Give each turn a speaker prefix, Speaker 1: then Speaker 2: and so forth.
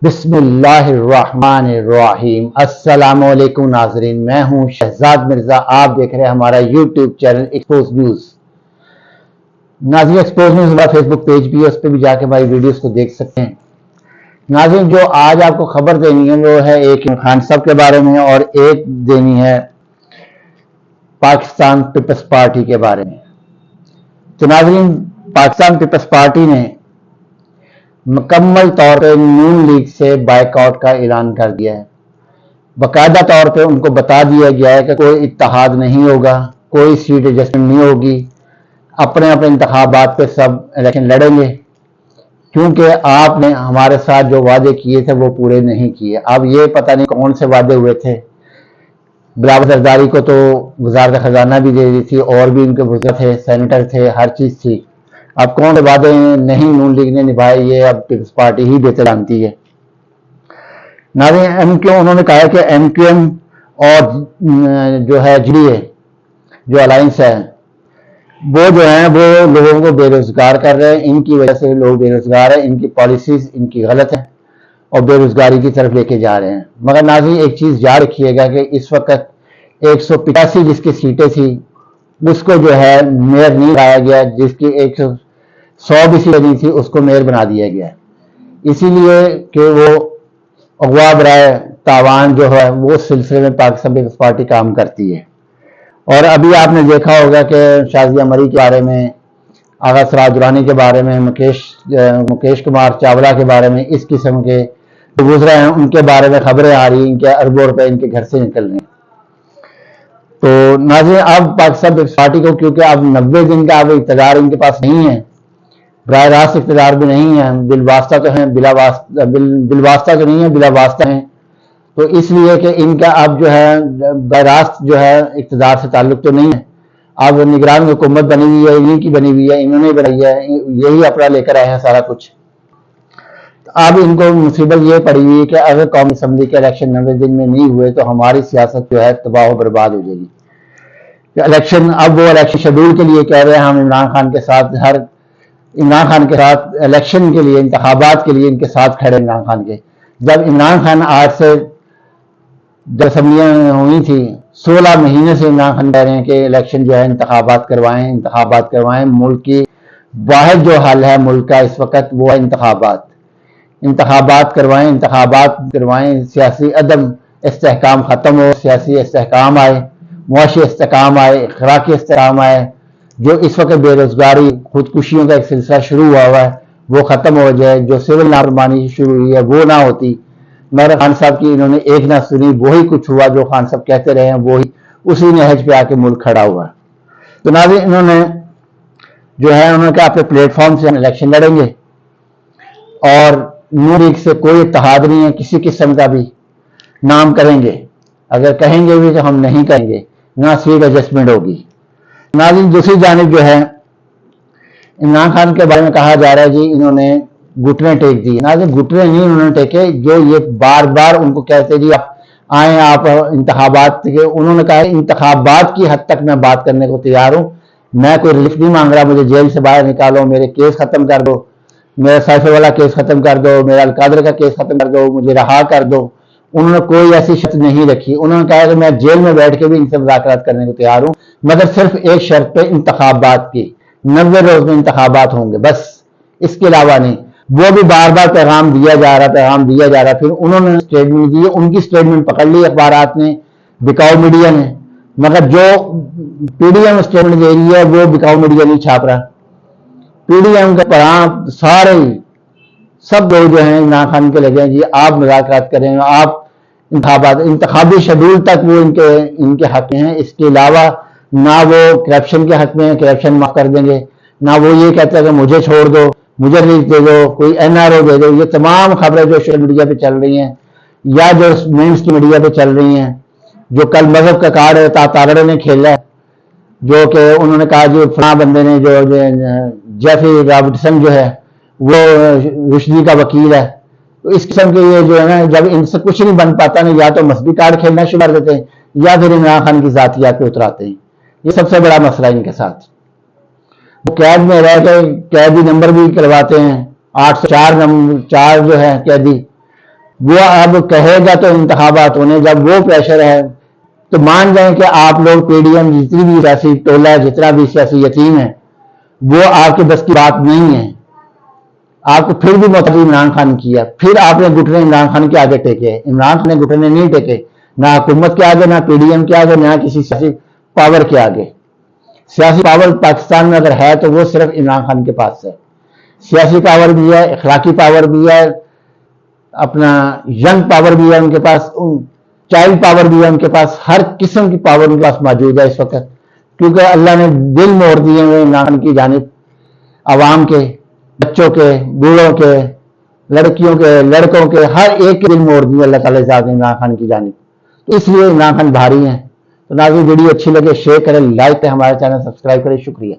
Speaker 1: بسم اللہ الرحمن الرحیم۔ السلام علیکم ناظرین، میں ہوں شہزاد مرزا، آپ دیکھ رہے ہیں ہمارا یوٹیوب چینل ایکسپوز نیوز۔ ناظرین، ایکسپوز نیوز ہمارا فیس بک پیج بھی ہے، اس پہ بھی جا کے ہماری ویڈیوز کو دیکھ سکتے ہیں۔ ناظرین، جو آج آپ کو خبر دینی ہے وہ ہے ایک خان صاحب کے بارے میں، اور ایک دینی ہے پاکستان پیپلز پارٹی کے بارے میں۔ تو ناظرین، پاکستان پیپلز پارٹی نے مکمل طور پہ نون لیگ سے بائیک آؤٹ کا اعلان کر دیا ہے۔ باقاعدہ طور پہ ان کو بتا دیا گیا ہے کہ کوئی اتحاد نہیں ہوگا، کوئی سیٹ ایڈجسٹمنٹ نہیں ہوگی، اپنے اپنے انتخابات پہ سب الیکشن لڑیں گے، کیونکہ آپ نے ہمارے ساتھ جو وعدے کیے تھے وہ پورے نہیں کیے۔ اب یہ پتہ نہیں کون سے وعدے ہوئے تھے۔ بلاول زرداری کو تو وزارت خزانہ بھی دے دی تھی، اور بھی ان کے وزیر تھے، سینیٹر تھے، ہر چیز تھی۔ اب کون سے وعدے نہیں نون لیگ نے نبھائے، یہ اب پیپلز پارٹی ہی بہتر جانتی ہے۔ ناظرین، ایم کیو انہوں نے کہا ہے کہ ایم کیو ایم اور جو ہے جی ڈی اے جو الائنس ہے وہ جو ہیں وہ لوگوں کو بے روزگار کر رہے ہیں، ان کی وجہ سے لوگ بے روزگار ہیں، ان کی پالیسیز ان کی غلط ہیں اور بے روزگاری کی طرف لے کے جا رہے ہیں۔ مگر ناظرین، ایک چیز یاد رکھیے گا کہ اس وقت 185 جس کی سیٹیں تھی اس کو جو ہے میئر نہیں بنایا گیا، جس کی 100 بھی سیٹیں نہیں تھی اس کو میئر بنا دیا گیا، اسی لیے کہ وہ اغوا برائے تاوان جو ہے وہ سلسلے میں پاکستان پیپلز پارٹی کام کرتی ہے۔ اور ابھی آپ نے دیکھا ہوگا کہ شازیہ مری کے بارے میں، آغا سراج درانی کے بارے میں، مکیش کمار چاولہ کے بارے میں، اس قسم کے جو گزرے ہیں ان کے بارے میں خبریں آ رہی ہیں، ان کے اربوں روپے ان کے گھر سے نکل رہے ہیں۔ تو ناظرین، اب پاکستان پیپلز پارٹی کو کیونکہ اب 90 دن کا اب اقتدار ان کے پاس نہیں ہے، براہ راست اقتدار بھی نہیں ہے، بالواسطہ تو ہیں، بالواسطہ تو نہیں ہے، بلا واسطہ ہیں، تو اس لیے کہ ان کا اب جو ہے براہ راست جو ہے اقتدار سے تعلق تو نہیں ہے۔ اب نگران حکومت بنی ہوئی ہے، انہیں کی بنی ہوئی ہے، انہوں نے بنائی ہے، یہی اپنا لے کر آئے ہیں سارا کچھ۔ اب ان کو مصیبت یہ پڑی ہوئی ہے کہ اگر قومی اسمبلی کے الیکشن 90 دن میں نہیں ہوئے تو ہماری سیاست جو ہے تباہ و برباد ہو جائے گی۔ الیکشن، اب وہ الیکشن شیڈول کے لیے کہہ رہے ہیں، ہم عمران خان کے ساتھ الیکشن کے لیے، انتخابات کے لیے ان کے ساتھ کھڑے عمران خان کے۔ جب عمران خان آج سے جب اسمبلیاں ہوئی تھی 16 مہینے سے عمران خان کہہ رہے ہیں کہ الیکشن جو ہے انتخابات کروائیں، ملک کی واحد جو حل ہے ملک کا اس وقت وہ ہے انتخابات کروائیں، سیاسی عدم استحکام ختم ہو، سیاسی استحکام آئے، معاشی استحکام آئے، خوراکی استحکام آئے، جو اس وقت بے روزگاری، خودکشیوں کا ایک سلسلہ شروع ہوا ہے وہ ختم ہو جائے، جو سول نافرمانی شروع ہوئی ہے وہ نہ ہوتی۔ مگر خان صاحب کی انہوں نے ایک نہ سنی، وہی کچھ ہوا جو خان صاحب کہتے رہے ہیں، وہی اسی نہج پہ آ کے ملک کھڑا ہوا۔ تو ناظرین، انہوں نے جو ہے انہوں نے کہا اپنے پلیٹ فارم سے ہم الیکشن لڑیں گے، اور نون لیگ سے کوئی اتحاد نہیں ہے، کسی قسم کا بھی نام کریں گے، اگر کہیں گے بھی تو ہم نہیں کہیں گے، نہ سیٹ ایڈجسٹمنٹ ہوگی۔ ناظرین، دوسری جانب جو ہے عمران خان کے بارے میں کہا جا رہا ہے جی انہوں نے گھٹنے ٹیک دی۔ ناظرین، گھٹنے نہیں انہوں نے ٹیکے، جو یہ بار بار ان کو کہتے جی آئیں آپ انتخابات کے، انہوں نے کہا انتخابات کی حد تک میں بات کرنے کو تیار ہوں، میں کوئی ریلیف نہیں مانگ رہا، مجھے جیل سے باہر نکالو، میرے کیس ختم کر دو، میرا سیف والا کیس ختم کر دو، میرا القادر کا کیس ختم کر دو، مجھے رہا کر دو۔ انہوں نے کوئی ایسی شرط نہیں رکھی، انہوں نے کہا کہ میں جیل میں بیٹھ کے بھی ان سے مذاکرات کرنے کو تیار ہوں، مگر صرف ایک شرط پہ، انتخابات کی، 90 روز میں انتخابات ہوں گے، بس اس کے علاوہ نہیں۔ وہ بھی بار بار پیغام دیا جا رہا، پھر انہوں نے سٹیٹمنٹ دی، ان کی سٹیٹمنٹ پکڑ لی اخبارات نے، بکاؤ میڈیا نے، مگر جو پی ڈی ایم سٹیٹمنٹ دے رہی ہے وہ بکاؤ میڈیا نہیں چھاپ رہا۔ پی ڈی ایم کا پڑھا سارے سب لوگ جو ہیں عمران خان کے لگے ہیں جی آپ مذاکرات کریں، آپ انتخابی شیڈول تک وہ ان کے حق میں ہیں، اس کے علاوہ نہ وہ کرپشن کے حق میں ہیں، کرپشن معاف کر دیں گے، نہ وہ یہ کہتے ہیں کہ مجھے چھوڑ دو، مجھے ریلیز دے دو، کوئی این آر او دے دو۔ یہ تمام خبریں جو سوشل میڈیا پہ چل رہی ہیں یا جو مین اسٹریم میڈیا پہ چل رہی ہیں، جو کل مذہب کا کارڈ تارڑے نے کھیلا ہے، جو کہ انہوں نے کہا جو فلاں بندے نے جو جیفری رابرٹسن جو ہے وہ رشدی کا وکیل ہے، تو اس قسم کے یہ جو ہے نا جب ان سے کچھ نہیں بن پاتا نا، یا تو مذہبی کارڈ کھیلنا شروع کر دیتے ہیں یا پھر عمران خان کی ذاتیات پہ اتراتے ہیں۔ یہ سب سے بڑا مسئلہ ہے ان کے ساتھ۔ وہ قید میں رہ کے قیدی نمبر بھی کرواتے ہیں، 804 جو ہے قیدی، وہ اب کہے گا تو انتخابات ہونے، جب وہ پریشر ہے تو مان جائیں کہ آپ لوگ پی ڈی ایم جتنی بھی سیاسی ٹولہ ہے، جتنا بھی سیاسی یتیم ہے، وہ آپ کے بس کی بات نہیں ہے. آپ کو پھر بھی معتبر عمران خان کیا، پھر آپ نے گھٹنے عمران خان کے آگے ٹیکے. عمران خان نے گھٹنے نہیں ٹیکے، نہ حکومت کے آگے، نہ پی ڈی ایم کے آگے، نہ کسی سیاسی پاور کے آگے. سیاسی پاور پاکستان میں اگر ہے تو وہ صرف عمران خان کے پاس ہے. سیاسی پاور بھی ہے، اخلاقی پاور بھی ہے، اپنا ینگ پاور بھی ہے ان کے پاس، چائلڈ پاور بھی ہے ان کے پاس، ہر قسم کی پاور ان کے پاس موجود ہے اس وقت، کیونکہ اللہ نے دل موڑ دیے ہوئے عمران خان کی جانب، عوام کے، بچوں کے، بوڑھوں کے، لڑکیوں کے، لڑکوں کے، ہر ایک کے دل موڑ دیے اللہ تعالیٰ صاحب عمران خان کی جانب. تو اس لیے عمران خان بھاری ہیں. تو ناظرین ویڈیو اچھی لگے شیئر کریں، لائک کریں، ہمارے چینل سبسکرائب کریں. شکریہ.